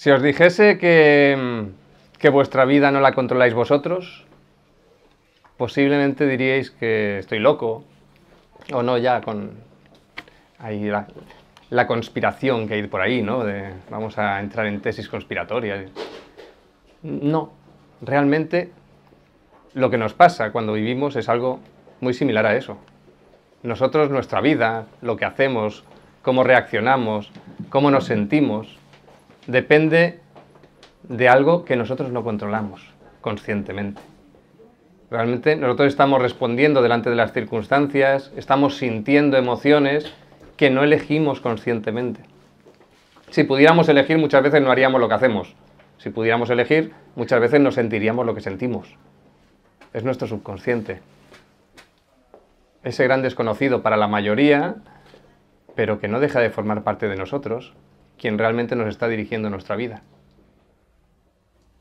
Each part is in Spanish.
Si os dijese que vuestra vida no la controláis vosotros, posiblemente diríais que estoy loco, o no ya con ahí la conspiración que hay por ahí, ¿no? Vamos a entrar en tesis conspiratorias. No, realmente lo que nos pasa cuando vivimos es algo muy similar a eso. Nosotros, nuestra vida, lo que hacemos, cómo reaccionamos, cómo nos sentimos, depende de algo que nosotros no controlamos conscientemente. Realmente nosotros estamos respondiendo delante de las circunstancias, estamos sintiendo emociones que no elegimos conscientemente. Si pudiéramos elegir, muchas veces no haríamos lo que hacemos. Si pudiéramos elegir, muchas veces no sentiríamos lo que sentimos. Es nuestro subconsciente. Ese gran desconocido para la mayoría, pero que no deja de formar parte de nosotros, quien realmente nos está dirigiendo nuestra vida.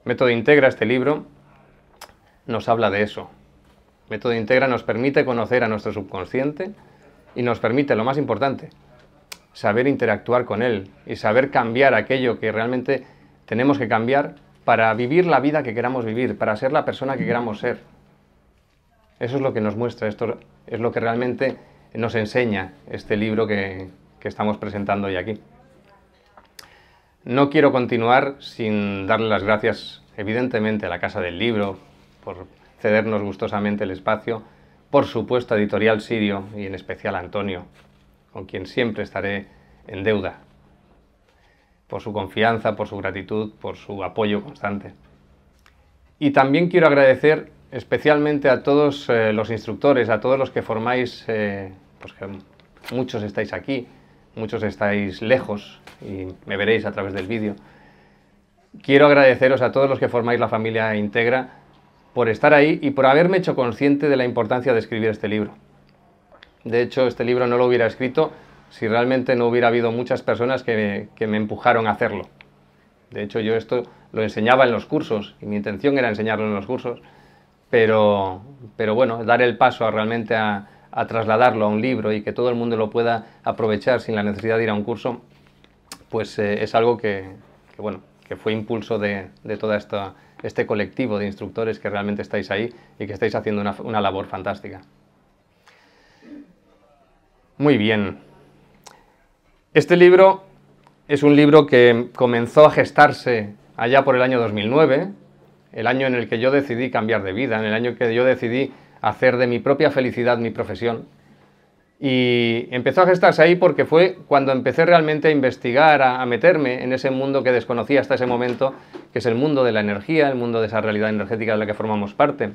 Método Integra, este libro, nos habla de eso. Método Integra nos permite conocer a nuestro subconsciente y nos permite, lo más importante, saber interactuar con él y saber cambiar aquello que realmente tenemos que cambiar para vivir la vida que queramos vivir, para ser la persona que queramos ser. Eso es lo que nos muestra, esto es lo que realmente nos enseña este libro que estamos presentando hoy aquí. No quiero continuar sin darle las gracias, evidentemente, a la Casa del Libro por cedernos gustosamente el espacio, por supuesto a Editorial Sirio y en especial a Antonio, con quien siempre estaré en deuda, por su confianza, por su gratitud, por su apoyo constante. Y también quiero agradecer especialmente a todos los instructores, a todos los que formáis, pues que muchos estáis aquí, muchos estáis lejos y me veréis a través del vídeo. Quiero agradeceros a todos los que formáis la familia Integra por estar ahí y por haberme hecho consciente de la importancia de escribir este libro. De hecho, este libro no lo hubiera escrito si realmente no hubiera habido muchas personas que me empujaron a hacerlo. De hecho, yo esto lo enseñaba en los cursos y mi intención era enseñarlo en los cursos, pero bueno, dar el paso realmente a trasladarlo a un libro y que todo el mundo lo pueda aprovechar sin la necesidad de ir a un curso, pues es algo que fue impulso de todo este colectivo de instructores que realmente estáis ahí y que estáis haciendo una labor fantástica. Muy bien. Este libro es un libro que comenzó a gestarse allá por el año 2009, el año en el que yo decidí cambiar de vida, en el año que yo decidí hacer de mi propia felicidad mi profesión. Y empezó a gestarse ahí porque fue cuando empecé realmente a investigar, a meterme en ese mundo que desconocía hasta ese momento, que es el mundo de la energía, el mundo de esa realidad energética de la que formamos parte.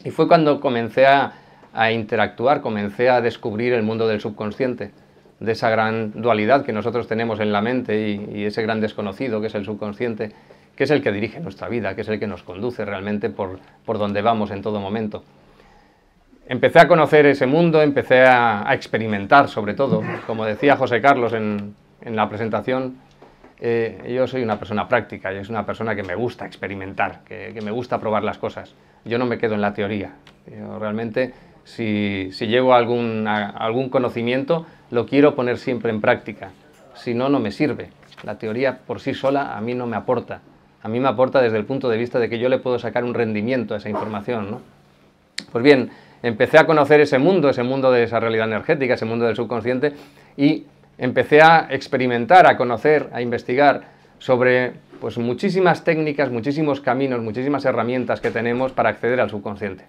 Y fue cuando comencé a interactuar, comencé a descubrir el mundo del subconsciente, de esa gran dualidad que nosotros tenemos en la mente y ese gran desconocido que es el subconsciente, que es el que dirige nuestra vida, que es el que nos conduce realmente por donde vamos en todo momento. Empecé a conocer ese mundo, empecé a experimentar sobre todo. Como decía José Carlos en la presentación, yo soy una persona práctica, yo soy una persona que me gusta experimentar, que me gusta probar las cosas. Yo no me quedo en la teoría. Yo realmente, si llego a algún conocimiento, lo quiero poner siempre en práctica. Si no, no me sirve. La teoría por sí sola a mí no me aporta. A mí me aporta desde el punto de vista de que yo le puedo sacar un rendimiento a esa información, ¿no? Pues bien, empecé a conocer ese mundo de esa realidad energética, ese mundo del subconsciente, y empecé a experimentar, a conocer, a investigar sobre pues, muchísimas técnicas, muchísimos caminos, muchísimas herramientas que tenemos para acceder al subconsciente.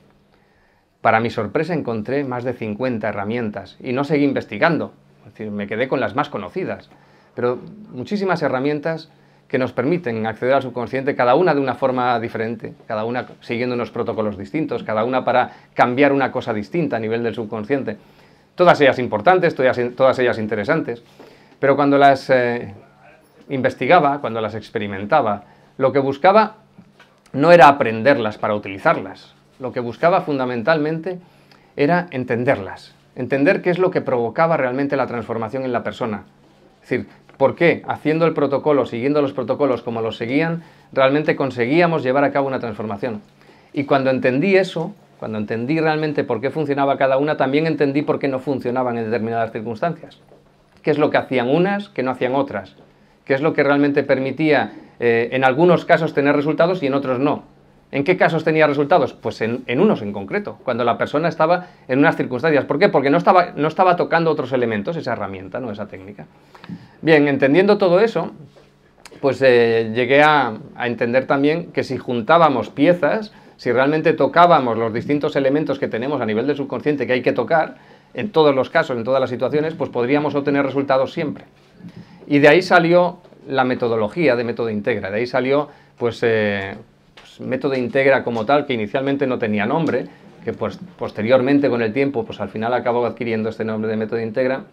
Para mi sorpresa encontré más de 50 herramientas y no seguí investigando, es decir, me quedé con las más conocidas, pero muchísimas herramientas que nos permiten acceder al subconsciente, cada una de una forma diferente, cada una siguiendo unos protocolos distintos, cada una para cambiar una cosa distinta a nivel del subconsciente. Todas ellas importantes, todas ellas interesantes, pero cuando las investigaba, cuando las experimentaba, lo que buscaba no era aprenderlas para utilizarlas, lo que buscaba fundamentalmente era entenderlas, entender qué es lo que provocaba realmente la transformación en la persona. Es decir, ¿por qué? Haciendo el protocolo, siguiendo los protocolos como los seguían, realmente conseguíamos llevar a cabo una transformación. Y cuando entendí eso, cuando entendí realmente por qué funcionaba cada una, también entendí por qué no funcionaban en determinadas circunstancias. ¿Qué es lo que hacían unas que no hacían otras? qué es lo que realmente permitía en algunos casos tener resultados y en otros no. ¿En qué casos tenía resultados? Pues en unos en concreto, cuando la persona estaba en unas circunstancias. ¿Por qué? Porque no estaba tocando otros elementos, esa herramienta, no esa técnica. Bien, entendiendo todo eso, pues llegué a entender también que si juntábamos piezas, si realmente tocábamos los distintos elementos que tenemos a nivel del subconsciente que hay que tocar, en todos los casos, en todas las situaciones, pues podríamos obtener resultados siempre. Y de ahí salió la metodología de Método Integra, de ahí salió pues Método Integra como tal, que inicialmente no tenía nombre, que pues posteriormente con el tiempo pues al final acabó adquiriendo este nombre de Método Integra,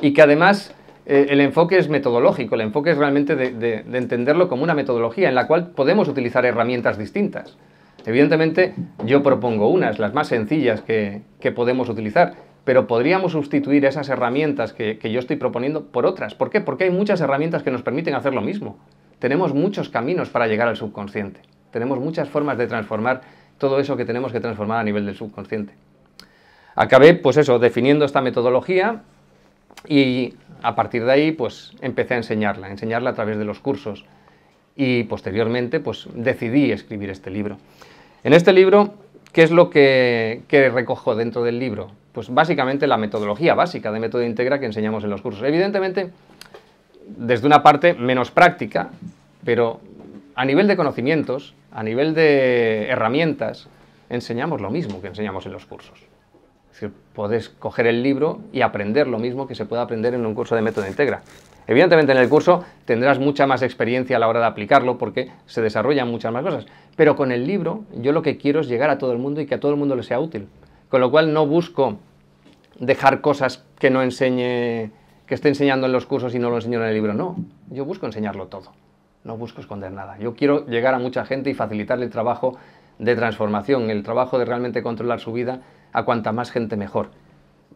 y que además el enfoque es metodológico, el enfoque es realmente de entenderlo como una metodología en la cual podemos utilizar herramientas distintas. Evidentemente yo propongo unas, las más sencillas que podemos utilizar, pero podríamos sustituir esas herramientas que yo estoy proponiendo por otras. ¿Por qué? Porque hay muchas herramientas que nos permiten hacer lo mismo. Tenemos muchos caminos para llegar al subconsciente. Tenemos muchas formas de transformar todo eso que tenemos que transformar a nivel del subconsciente. Acabé, pues eso, definiendo esta metodología y a partir de ahí, pues empecé a enseñarla a través de los cursos y posteriormente, pues decidí escribir este libro. En este libro, ¿qué es lo que recojo dentro del libro? Pues básicamente la metodología básica de Método Integra que enseñamos en los cursos. Evidentemente, desde una parte menos práctica, pero a nivel de conocimientos, a nivel de herramientas, enseñamos lo mismo que enseñamos en los cursos. Es decir, podés coger el libro y aprender lo mismo que se puede aprender en un curso de Método Integra. Evidentemente en el curso tendrás mucha más experiencia a la hora de aplicarlo porque se desarrollan muchas más cosas, pero con el libro yo lo que quiero es llegar a todo el mundo y que a todo el mundo le sea útil. Con lo cual no busco dejar cosas que no enseñe, que esté enseñando en los cursos y no lo enseño en el libro. No, yo busco enseñarlo todo. No busco esconder nada. Yo quiero llegar a mucha gente y facilitarle el trabajo de transformación, el trabajo de realmente controlar su vida a cuanta más gente mejor.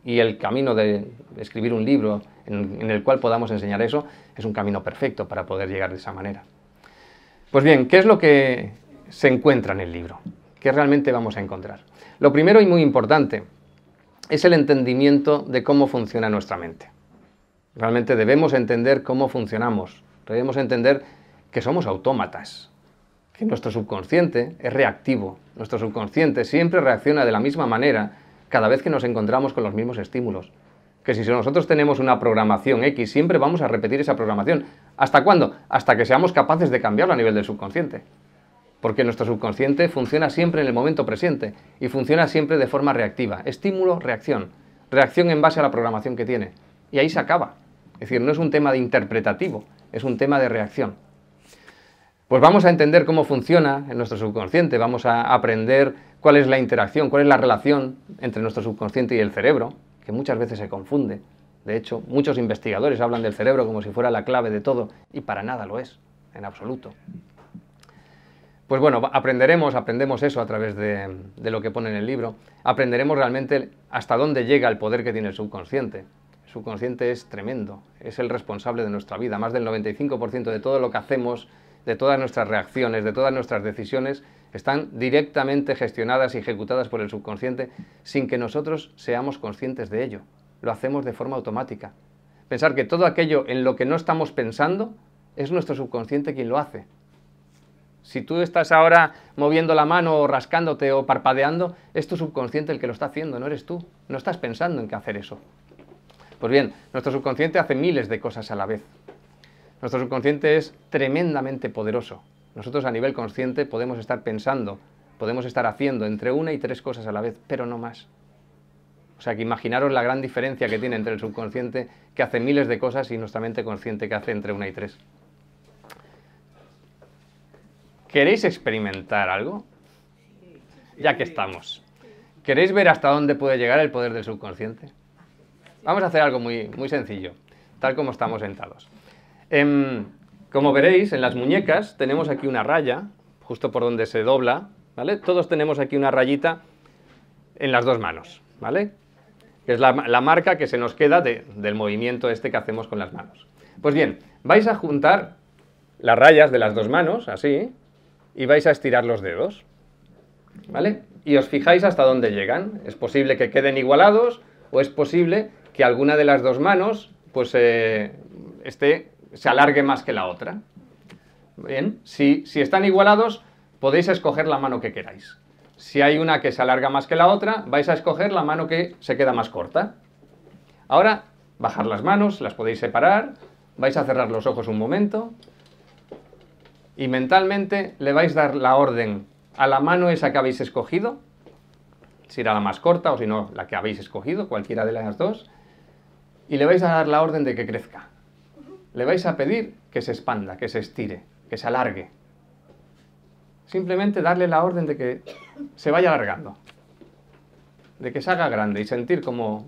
Y el camino de escribir un libro en el cual podamos enseñar eso es un camino perfecto para poder llegar de esa manera. Pues bien, ¿qué es lo que se encuentra en el libro? ¿Qué realmente vamos a encontrar? Lo primero y muy importante es el entendimiento de cómo funciona nuestra mente. Realmente debemos entender cómo funcionamos, debemos entender que somos autómatas, que nuestro subconsciente es reactivo, nuestro subconsciente siempre reacciona de la misma manera cada vez que nos encontramos con los mismos estímulos, que si nosotros tenemos una programación X, siempre vamos a repetir esa programación. ¿Hasta cuándo? Hasta que seamos capaces de cambiarlo a nivel del subconsciente, porque nuestro subconsciente funciona siempre en el momento presente y funciona siempre de forma reactiva, estímulo, reacción, reacción en base a la programación que tiene, y ahí se acaba. Es decir, no es un tema de interpretativo, es un tema de reacción. Pues vamos a entender cómo funciona en nuestro subconsciente, vamos a aprender cuál es la interacción, cuál es la relación entre nuestro subconsciente y el cerebro, que muchas veces se confunde. De hecho, muchos investigadores hablan del cerebro como si fuera la clave de todo, y para nada lo es, en absoluto. Pues bueno, aprendemos eso a través de lo que pone en el libro, aprenderemos realmente hasta dónde llega el poder que tiene el subconsciente. El subconsciente es tremendo, es el responsable de nuestra vida, más del 95% de todo lo que hacemos, de todas nuestras reacciones, de todas nuestras decisiones, están directamente gestionadas y ejecutadas por el subconsciente sin que nosotros seamos conscientes de ello. Lo hacemos de forma automática. Pensar que todo aquello en lo que no estamos pensando es nuestro subconsciente quien lo hace. Si tú estás ahora moviendo la mano o rascándote o parpadeando, es tu subconsciente el que lo está haciendo, no eres tú. No estás pensando en qué hacer eso. Pues bien, nuestro subconsciente hace miles de cosas a la vez. Nuestro subconsciente es tremendamente poderoso. Nosotros a nivel consciente podemos estar pensando, podemos estar haciendo entre 1 y 3 cosas a la vez, pero no más. O sea que imaginaros la gran diferencia que tiene entre el subconsciente, que hace miles de cosas, y nuestra mente consciente, que hace entre 1 y 3. ¿Queréis experimentar algo? Ya que estamos. ¿Queréis ver hasta dónde puede llegar el poder del subconsciente? Vamos a hacer algo muy sencillo, tal como estamos sentados. Como veréis, en las muñecas tenemos aquí una raya, justo por donde se dobla, ¿vale? Todos tenemos aquí una rayita en las dos manos, ¿vale? Que es la marca que se nos queda del movimiento este que hacemos con las manos. Pues bien, vais a juntar las rayas de las dos manos, así, y vais a estirar los dedos, ¿vale? Y os fijáis hasta dónde llegan. Es posible que queden igualados o es posible que alguna de las dos manos pues esté se alargue más que la otra. Bien, si están igualados, podéis escoger la mano que queráis. Si hay una que se alarga más que la otra, vais a escoger la mano que se queda más corta. Ahora, bajar las manos, las podéis separar, vais a cerrar los ojos un momento y mentalmente le vais a dar la orden a la mano esa que habéis escogido, si era la más corta o si no, la que habéis escogido, cualquiera de las dos, y le vais a dar la orden de que crezca. Le vais a pedir que se expanda, que se estire, que se alargue. Simplemente darle la orden de que se vaya alargando, de que se haga grande y sentir como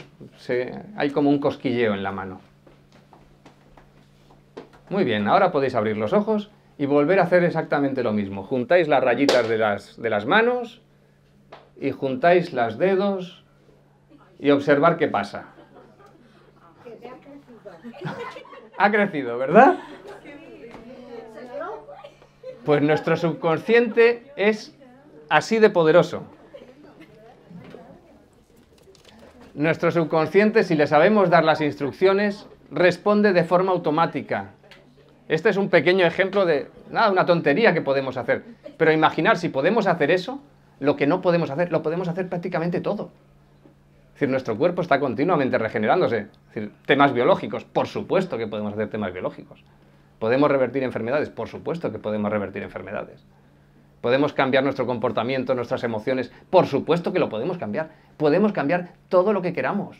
hay como un cosquilleo en la mano. Muy bien, ahora podéis abrir los ojos y volver a hacer exactamente lo mismo. Juntáis las rayitas de las manos y juntáis los dedos y observar qué pasa. Ha crecido, ¿verdad? Pues nuestro subconsciente es así de poderoso. Nuestro subconsciente, si le sabemos dar las instrucciones, responde de forma automática. Este es un pequeño ejemplo de una tontería que podemos hacer. Pero imaginar, si podemos hacer eso, lo que no podemos hacer, lo podemos hacer prácticamente todo. Es decir, nuestro cuerpo está continuamente regenerándose. Es decir, temas biológicos, por supuesto que podemos hacer temas biológicos. ¿Podemos revertir enfermedades? Por supuesto que podemos revertir enfermedades. ¿Podemos cambiar nuestro comportamiento, nuestras emociones? Por supuesto que lo podemos cambiar. Podemos cambiar todo lo que queramos.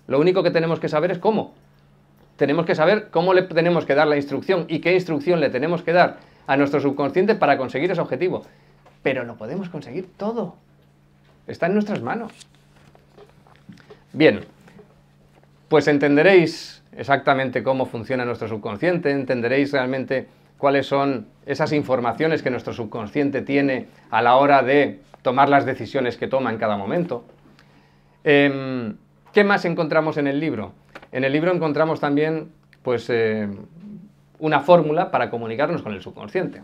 Lo único que tenemos que saber es cómo. Tenemos que saber cómo le tenemos que dar la instrucción y qué instrucción le tenemos que dar a nuestro subconsciente para conseguir ese objetivo. Pero lo podemos conseguir todo. Está en nuestras manos. Bien, pues entenderéis exactamente cómo funciona nuestro subconsciente, entenderéis realmente cuáles son esas informaciones que nuestro subconsciente tiene a la hora de tomar las decisiones que toma en cada momento. ¿Qué más encontramos en el libro? En el libro encontramos también pues, una fórmula para comunicarnos con el subconsciente.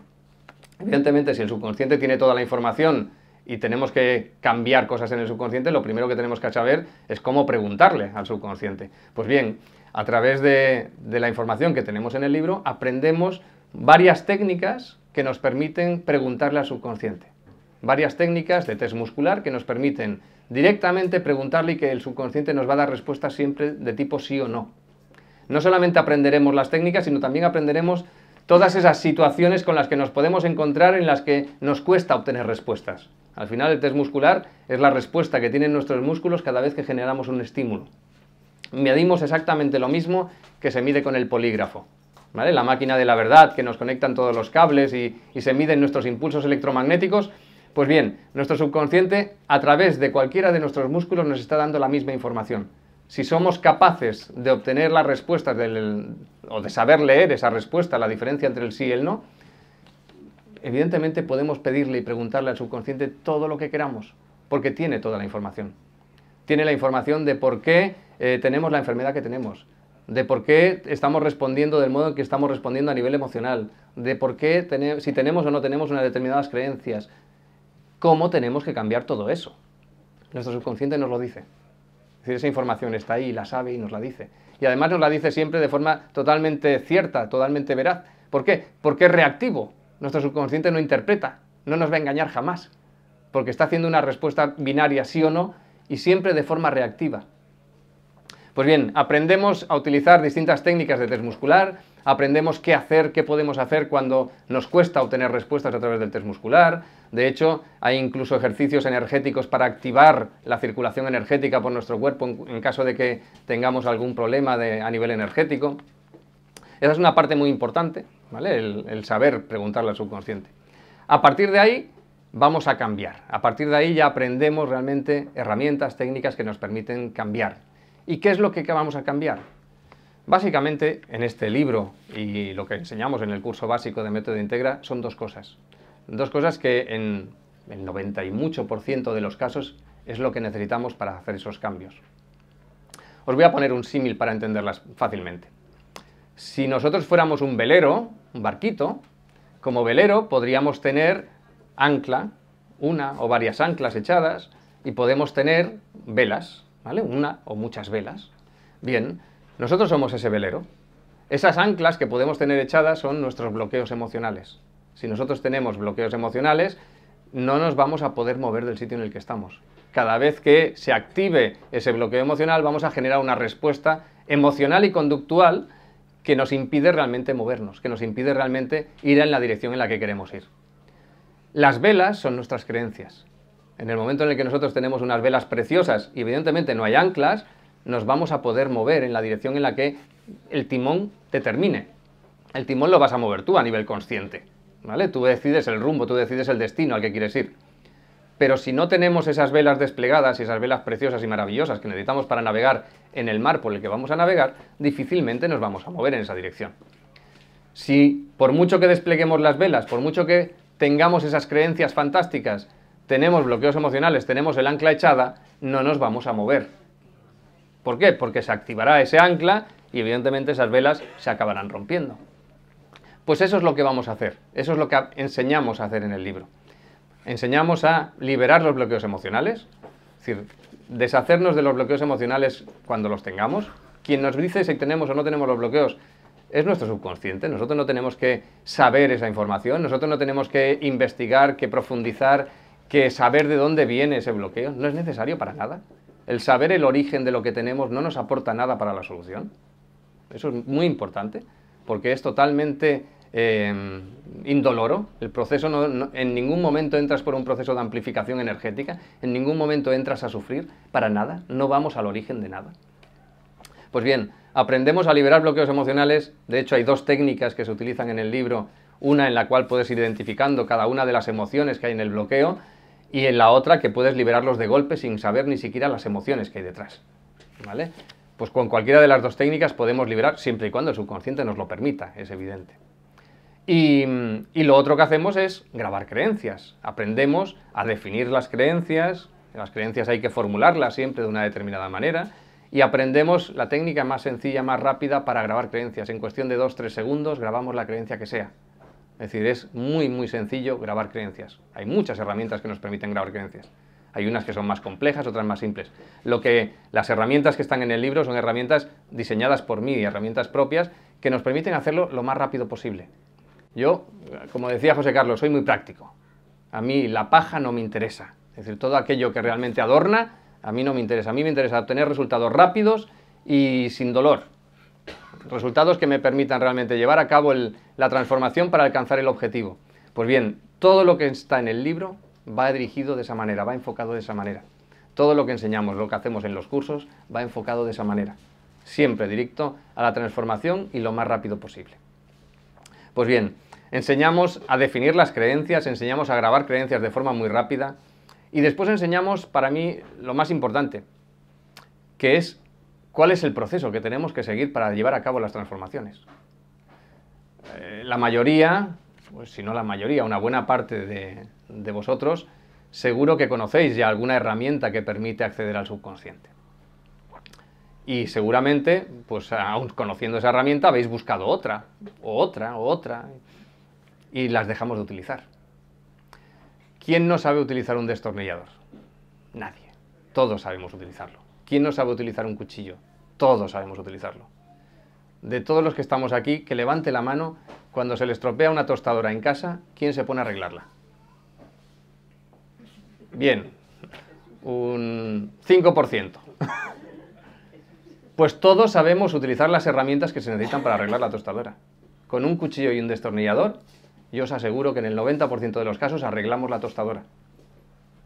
Evidentemente, si el subconsciente tiene toda la información y tenemos que cambiar cosas en el subconsciente, lo primero que tenemos que saber es cómo preguntarle al subconsciente. Pues bien, a través de la información que tenemos en el libro, aprendemos varias técnicas que nos permiten preguntarle al subconsciente. Varias técnicas de test muscular que nos permiten directamente preguntarle y que el subconsciente nos va a dar respuestas siempre de tipo sí o no. No solamente aprenderemos las técnicas, sino también aprenderemos todas esas situaciones con las que nos podemos encontrar en las que nos cuesta obtener respuestas. Al final, el test muscular es la respuesta que tienen nuestros músculos cada vez que generamos un estímulo. Medimos exactamente lo mismo que se mide con el polígrafo, ¿vale? La máquina de la verdad, que nos conectan todos los cables y se miden nuestros impulsos electromagnéticos. Pues bien, nuestro subconsciente, a través de cualquiera de nuestros músculos, nos está dando la misma información. Si somos capaces de obtener las respuestas o de saber leer esa respuesta, la diferencia entre el sí y el no, evidentemente podemos pedirle y preguntarle al subconsciente todo lo que queramos, porque tiene toda la información. Tiene la información de por qué tenemos la enfermedad que tenemos, de por qué estamos respondiendo del modo en que estamos respondiendo a nivel emocional, de por qué si tenemos o no tenemos unas determinadas creencias, cómo tenemos que cambiar todo eso. Nuestro subconsciente nos lo dice. Es decir, esa información está ahí, la sabe y nos la dice. Y además nos la dice siempre de forma totalmente cierta, totalmente veraz. ¿Por qué? Porque es reactivo. Nuestro subconsciente no interpreta, no nos va a engañar jamás, porque está haciendo una respuesta binaria sí o no y siempre de forma reactiva. Pues bien, aprendemos a utilizar distintas técnicas de test muscular, aprendemos qué hacer, qué podemos hacer cuando nos cuesta obtener respuestas a través del test muscular. De hecho, hay incluso ejercicios energéticos para activar la circulación energética por nuestro cuerpo en caso de que tengamos algún problema a nivel energético. Esa es una parte muy importante, ¿vale? El saber preguntarle al subconsciente. A partir de ahí vamos a cambiar. A partir de ahí ya aprendemos realmente herramientas, técnicas que nos permiten cambiar. ¿Y qué es lo que vamos a cambiar? Básicamente, en este libro y lo que enseñamos en el curso básico de Método Integra son dos cosas. Dos cosas que en el 90 y mucho por ciento de los casos es lo que necesitamos para hacer esos cambios. Os voy a poner un símil para entenderlas fácilmente. Si nosotros fuéramos un velero, un barquito, como velero podríamos tener ancla, una o varias anclas echadas, y podemos tener velas, ¿vale? Una o muchas velas. Bien, nosotros somos ese velero. Esas anclas que podemos tener echadas son nuestros bloqueos emocionales. Si nosotros tenemos bloqueos emocionales, no nos vamos a poder mover del sitio en el que estamos. Cada vez que se active ese bloqueo emocional, vamos a generar una respuesta emocional y conductual que nos impide realmente movernos, que nos impide realmente ir en la dirección en la que queremos ir. Las velas son nuestras creencias. En el momento en el que nosotros tenemos unas velas preciosas y evidentemente no hay anclas, nos vamos a poder mover en la dirección en la que el timón determine. El timón lo vas a mover tú a nivel consciente, ¿vale? Tú decides el rumbo, tú decides el destino al que quieres ir. Pero si no tenemos esas velas desplegadas y esas velas preciosas y maravillosas que necesitamos para navegar en el mar por el que vamos a navegar, difícilmente nos vamos a mover en esa dirección. Si por mucho que despleguemos las velas, por mucho que tengamos esas creencias fantásticas, tenemos bloqueos emocionales, tenemos el ancla echada, no nos vamos a mover. ¿Por qué? Porque se activará ese ancla y evidentemente esas velas se acabarán rompiendo. Pues eso es lo que vamos a hacer, eso es lo que enseñamos a hacer en el libro. Enseñamos a liberar los bloqueos emocionales, es decir, deshacernos de los bloqueos emocionales cuando los tengamos. Quien nos dice si tenemos o no tenemos los bloqueos es nuestro subconsciente. Nosotros no tenemos que saber esa información, nosotros no tenemos que investigar, que profundizar, que saber de dónde viene ese bloqueo. No es necesario para nada. El saber el origen de lo que tenemos no nos aporta nada para la solución. Eso es muy importante, porque es totalmente indoloro. El proceso en ningún momento entras por un proceso de amplificación energética, en ningún momento entras a sufrir, para nada, no vamos al origen de nada. Pues bien, aprendemos a liberar bloqueos emocionales. De hecho, hay dos técnicas que se utilizan en el libro, una en la cual puedes ir identificando cada una de las emociones que hay en el bloqueo, y en la otra que puedes liberarlos de golpe sin saber ni siquiera las emociones que hay detrás, ¿vale? Pues con cualquiera de las dos técnicas podemos liberar, siempre y cuando el subconsciente nos lo permita, es evidente. Y lo otro que hacemos es grabar creencias. Aprendemos a definir las creencias hay que formularlas siempre de una determinada manera, y aprendemos la técnica más sencilla, más rápida para grabar creencias. En cuestión de 2-3 segundos grabamos la creencia que sea. Es decir, es muy, muy sencillo grabar creencias. Hay muchas herramientas que nos permiten grabar creencias. Hay unas que son más complejas, otras más simples. Las herramientas que están en el libro son herramientas diseñadas por mí, herramientas propias, que nos permiten hacerlo lo más rápido posible. Yo, como decía José Carlos, soy muy práctico. A mí la paja no me interesa. Es decir, todo aquello que realmente adorna, a mí no me interesa. A mí me interesa obtener resultados rápidos y sin dolor. Resultados que me permitan realmente llevar a cabo la transformación para alcanzar el objetivo. Pues bien, todo lo que está en el libro va dirigido de esa manera, va enfocado de esa manera. Todo lo que enseñamos, lo que hacemos en los cursos, va enfocado de esa manera. Siempre directo a la transformación y lo más rápido posible. Pues bien, enseñamos a definir las creencias, enseñamos a grabar creencias de forma muy rápida y después enseñamos, para mí, lo más importante, que es cuál es el proceso que tenemos que seguir para llevar a cabo las transformaciones. La mayoría, pues si no la mayoría, una buena parte de vosotros, seguro que conocéis ya alguna herramienta que permite acceder al subconsciente. Y seguramente, pues aún conociendo esa herramienta, habéis buscado otra, y las dejamos de utilizar. ¿Quién no sabe utilizar un destornillador? Nadie. Todos sabemos utilizarlo. ¿Quién no sabe utilizar un cuchillo? Todos sabemos utilizarlo. De todos los que estamos aquí, que levante la mano cuando se le estropea una tostadora en casa, ¿quién se pone a arreglarla? Bien, un 5%. Pues todos sabemos utilizar las herramientas que se necesitan para arreglar la tostadora. Con un cuchillo y un destornillador, yo os aseguro que en el 90% de los casos arreglamos la tostadora.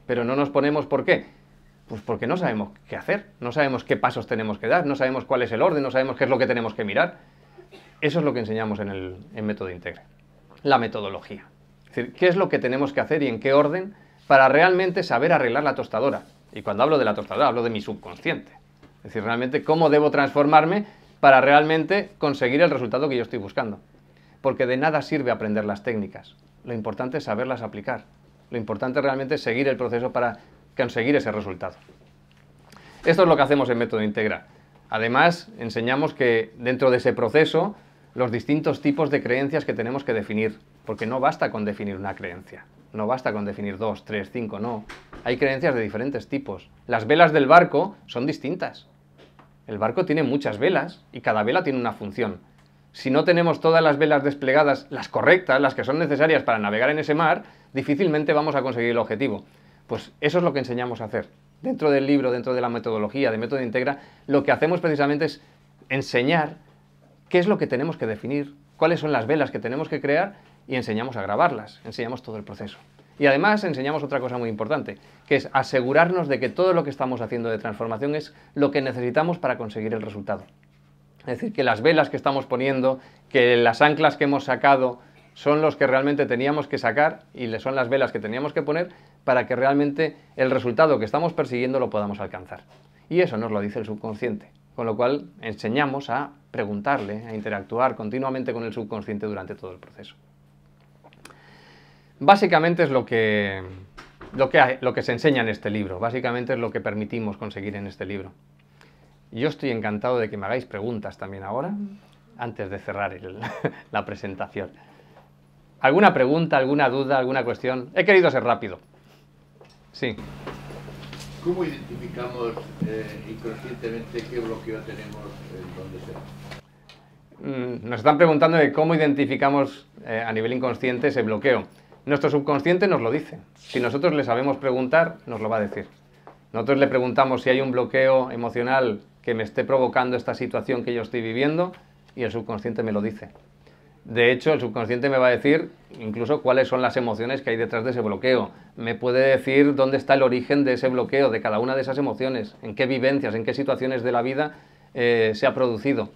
Pero no nos ponemos, ¿por qué? Pues porque no sabemos qué hacer, no sabemos qué pasos tenemos que dar, no sabemos cuál es el orden, no sabemos qué es lo que tenemos que mirar. Eso es lo que enseñamos en Método Integre, la metodología. Es decir, qué es lo que tenemos que hacer y en qué orden para realmente saber arreglar la tostadora. Y cuando hablo de la tostadora, hablo de mi subconsciente. Es decir, realmente cómo debo transformarme para realmente conseguir el resultado que yo estoy buscando. Porque de nada sirve aprender las técnicas. Lo importante es saberlas aplicar. Lo importante realmente es seguir el proceso para conseguir ese resultado. Esto es lo que hacemos en Método Integra. Además, enseñamos que dentro de ese proceso, los distintos tipos de creencias que tenemos que definir. Porque no basta con definir una creencia. No basta con definir 2, 3, 5, no. Hay creencias de diferentes tipos. Las velas del barco son distintas. El barco tiene muchas velas y cada vela tiene una función. Si no tenemos todas las velas desplegadas, las correctas, las que son necesarias para navegar en ese mar, difícilmente vamos a conseguir el objetivo. Pues eso es lo que enseñamos a hacer. Dentro del libro, dentro de la metodología de Método Integra, lo que hacemos precisamente es enseñar qué es lo que tenemos que definir, cuáles son las velas que tenemos que crear y enseñamos a grabarlas, enseñamos todo el proceso. Y además enseñamos otra cosa muy importante, que es asegurarnos de que todo lo que estamos haciendo de transformación es lo que necesitamos para conseguir el resultado. Es decir, que las velas que estamos poniendo, que las anclas que hemos sacado son los que realmente teníamos que sacar y son las velas que teníamos que poner para que realmente el resultado que estamos persiguiendo lo podamos alcanzar. Y eso nos lo dice el subconsciente, con lo cual enseñamos a preguntarle, a interactuar continuamente con el subconsciente durante todo el proceso. Básicamente es lo que se enseña en este libro, básicamente es lo que permitimos conseguir en este libro. Yo estoy encantado de que me hagáis preguntas también ahora, antes de cerrar la presentación. ¿Alguna pregunta, alguna duda, alguna cuestión? He querido ser rápido. Sí. ¿Cómo identificamos inconscientemente qué bloqueo tenemos en dónde sea? Nos están preguntando de cómo identificamos a nivel inconsciente ese bloqueo. Nuestro subconsciente nos lo dice. Si nosotros le sabemos preguntar, nos lo va a decir. Nosotros le preguntamos si hay un bloqueo emocional que me esté provocando esta situación que yo estoy viviendo y el subconsciente me lo dice. De hecho, el subconsciente me va a decir incluso cuáles son las emociones que hay detrás de ese bloqueo. Me puede decir dónde está el origen de ese bloqueo, de cada una de esas emociones, en qué vivencias, en qué situaciones de la vida se ha producido.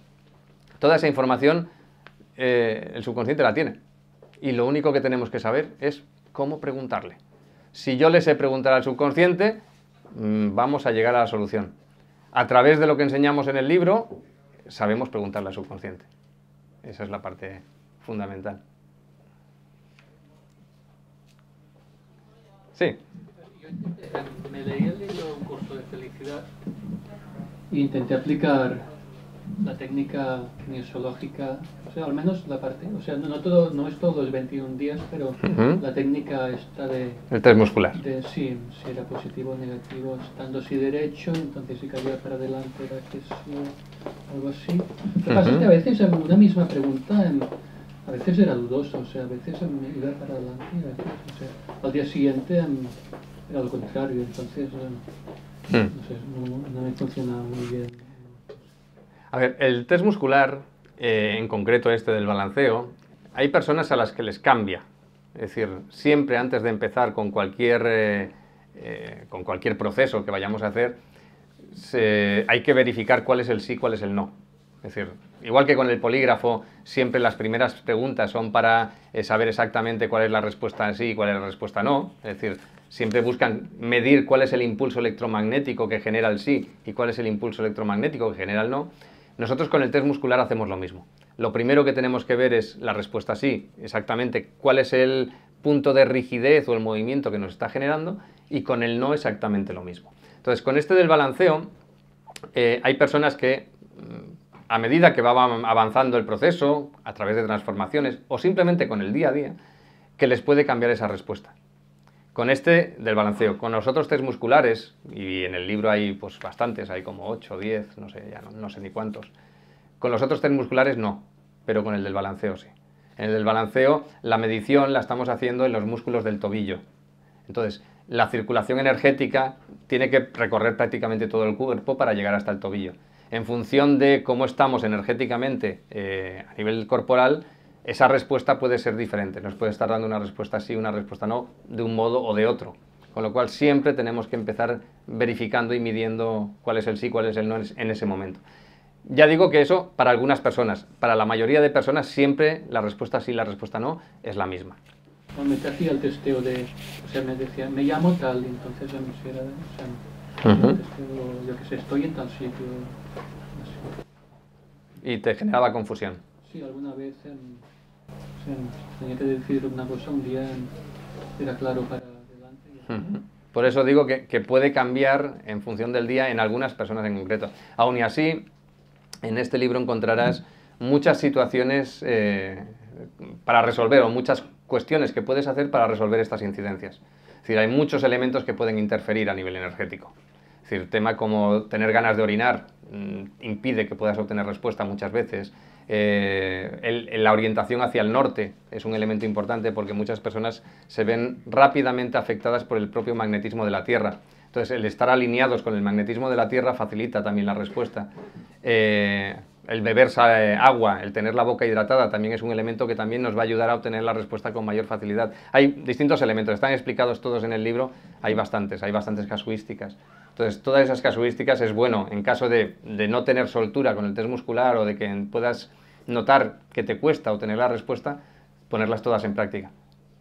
Toda esa información el subconsciente la tiene. Y lo único que tenemos que saber es cómo preguntarle. Si yo le sé preguntar al subconsciente, vamos a llegar a la solución. A través de lo que enseñamos en el libro, sabemos preguntarle al subconsciente. Esa es la parte fundamental. Sí. Yo me leí el libro Un curso de felicidad e intenté aplicar la técnica kinesiológica, o sea, al menos la parte, o sea, no es todos los 21 días, pero la técnica está de... El test muscular. Sí, si era positivo o negativo, estando así derecho, entonces si caía para adelante era que sí, algo así. Lo que pasa es que a veces una misma pregunta, a veces era dudoso, o sea, a veces me iba para adelante y a veces, o sea, al día siguiente era lo contrario, entonces, no sé, no me funcionaba muy bien. A ver, el test muscular, en concreto este del balanceo, hay personas a las que les cambia. Es decir, siempre antes de empezar con cualquier proceso que vayamos a hacer, hay que verificar cuál es el sí, cuál es el no. Es decir, igual que con el polígrafo, siempre las primeras preguntas son para saber exactamente cuál es la respuesta sí y cuál es la respuesta no. Es decir, siempre buscan medir cuál es el impulso electromagnético que genera el sí y cuál es el impulso electromagnético que genera el no. Nosotros con el test muscular hacemos lo mismo. Lo primero que tenemos que ver es la respuesta sí, exactamente cuál es el punto de rigidez o el movimiento que nos está generando, y con el no exactamente lo mismo. Entonces, con este del balanceo, hay personas que a medida que va avanzando el proceso, a través de transformaciones o simplemente con el día a día, que les puede cambiar esa respuesta. Con este del balanceo, con los otros test musculares, y en el libro hay pues bastantes, hay como 8 o 10, no sé, ya no sé ni cuántos. Con los otros test musculares no, pero con el del balanceo sí. En el del balanceo la medición la estamos haciendo en los músculos del tobillo. Entonces, la circulación energética tiene que recorrer prácticamente todo el cuerpo para llegar hasta el tobillo. En función de cómo estamos energéticamente a nivel corporal, esa respuesta puede ser diferente. Nos puede estar dando una respuesta sí, una respuesta no, de un modo o de otro. Con lo cual siempre tenemos que empezar verificando y midiendo cuál es el sí, cuál es el no en ese momento. Ya digo que eso para algunas personas. Para la mayoría de personas siempre la respuesta sí, la respuesta no es la misma. Me hacía el testeo de, o sea, me decía, me llamo tal, y entonces me hiciera, o sea, el testeo, yo que sé, estoy en tal sitio. Así. Y te generaba confusión. Sí, alguna vez tenía que decir una cosa un día, era claro para adelante. Por eso digo que puede cambiar en función del día en algunas personas en concreto. Aún y así, en este libro encontrarás muchas situaciones para resolver, o muchas cuestiones que puedes hacer para resolver estas incidencias. Es decir, hay muchos elementos que pueden interferir a nivel energético. Es decir, tema como tener ganas de orinar impide que puedas obtener respuesta muchas veces. La orientación hacia el norte es un elemento importante porque muchas personas se ven rápidamente afectadas por el propio magnetismo de la Tierra. Entonces, el estar alineados con el magnetismo de la Tierra facilita también la respuesta. El beber agua, el tener la boca hidratada también es un elemento que también nos va a ayudar a obtener la respuesta con mayor facilidad. Hay distintos elementos, están explicados todos en el libro, hay bastantes casuísticas. Entonces, todas esas casuísticas es bueno, en caso de no tener soltura con el test muscular o de que puedas notar que te cuesta obtener la respuesta, ponerlas todas en práctica.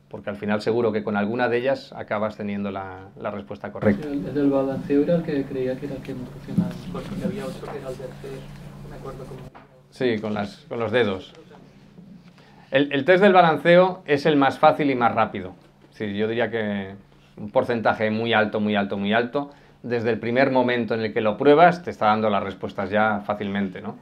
Porque al final seguro que con alguna de ellas acabas teniendo la respuesta correcta. El del balanceo era el que creía que era el que no funcionaba, porque había otro que era el tercer, no me acuerdo cómo. Sí, con los dedos. El test del balanceo es el más fácil y más rápido. Sí, yo diría que un porcentaje muy alto, muy alto, muy alto. Desde el primer momento en el que lo pruebas, te está dando las respuestas ya fácilmente, ¿no?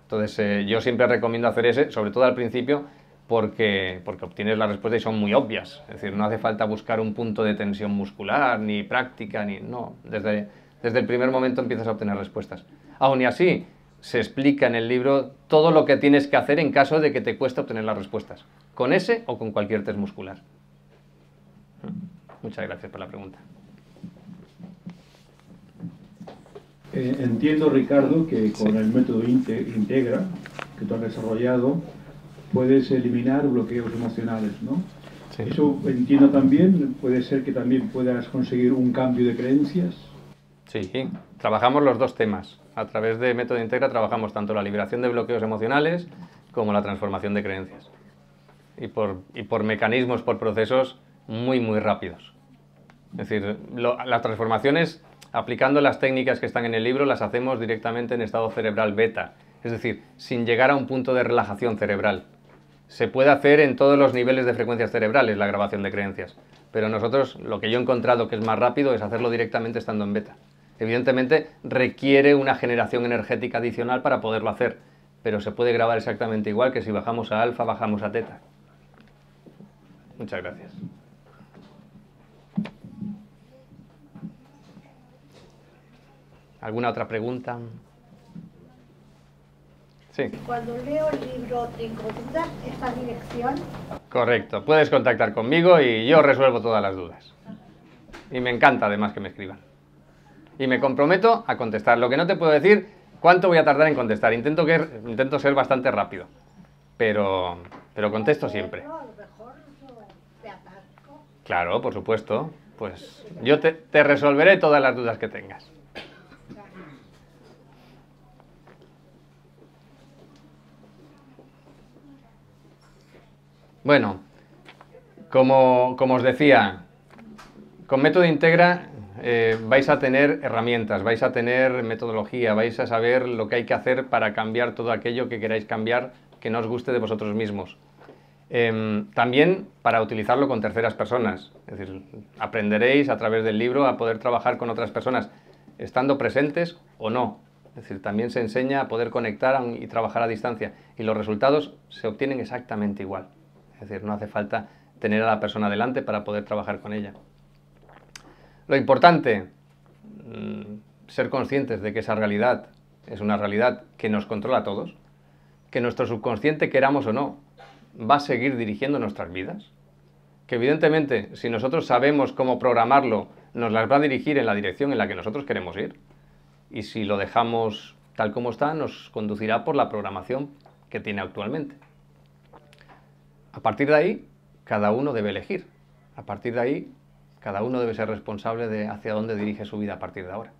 Entonces, yo siempre recomiendo hacer ese, sobre todo al principio, porque obtienes la respuesta y son muy obvias. Es decir, no hace falta buscar un punto de tensión muscular, ni práctica, ni... No, desde el primer momento empiezas a obtener respuestas. Aún y así, se explica en el libro todo lo que tienes que hacer en caso de que te cueste obtener las respuestas, con ese o con cualquier test muscular. Muchas gracias por la pregunta. Entiendo, Ricardo, que con el método Integra que tú has desarrollado puedes eliminar bloqueos emocionales, ¿no? Sí. Eso entiendo también, puede ser que también puedas conseguir un cambio de creencias. Sí, trabajamos los dos temas. A través de Método Integra trabajamos tanto la liberación de bloqueos emocionales como la transformación de creencias. Y por mecanismos, por procesos muy, muy rápidos. Es decir, las transformaciones, aplicando las técnicas que están en el libro, las hacemos directamente en estado cerebral beta. Es decir, sin llegar a un punto de relajación cerebral. Se puede hacer en todos los niveles de frecuencias cerebrales la grabación de creencias. Pero nosotros, lo que yo he encontrado que es más rápido es hacerlo directamente estando en beta. Evidentemente requiere una generación energética adicional para poderlo hacer, pero se puede grabar exactamente igual que si bajamos a alfa, bajamos a teta. Muchas gracias. ¿Alguna otra pregunta? Sí. Cuando leo el libro tengo dudas, esta dirección. Correcto, puedes contactar conmigo y yo resuelvo todas las dudas. Y me encanta además que me escriban. Y me comprometo a contestar. Lo que no te puedo decir, cuánto voy a tardar en contestar. Intento ser bastante rápido, pero contesto siempre. No, a lo mejor me atasco. Claro, por supuesto. Pues yo te resolveré todas las dudas que tengas. Bueno, como os decía, con Método Integra vais a tener herramientas, vais a tener metodología, vais a saber lo que hay que hacer para cambiar todo aquello que queráis cambiar que no os guste de vosotros mismos. También para utilizarlo con terceras personas, es decir, aprenderéis a través del libro a poder trabajar con otras personas, estando presentes o no. Es decir, también se enseña a poder conectar y trabajar a distancia y los resultados se obtienen exactamente igual. Es decir, no hace falta tener a la persona delante para poder trabajar con ella. Lo importante, ser conscientes de que esa realidad es una realidad que nos controla a todos, que nuestro subconsciente, queramos o no, va a seguir dirigiendo nuestras vidas, que evidentemente si nosotros sabemos cómo programarlo, nos las va a dirigir en la dirección en la que nosotros queremos ir, y si lo dejamos tal como está, nos conducirá por la programación que tiene actualmente. A partir de ahí, cada uno debe elegir. A partir de ahí, cada uno debe ser responsable de hacia dónde dirige su vida a partir de ahora.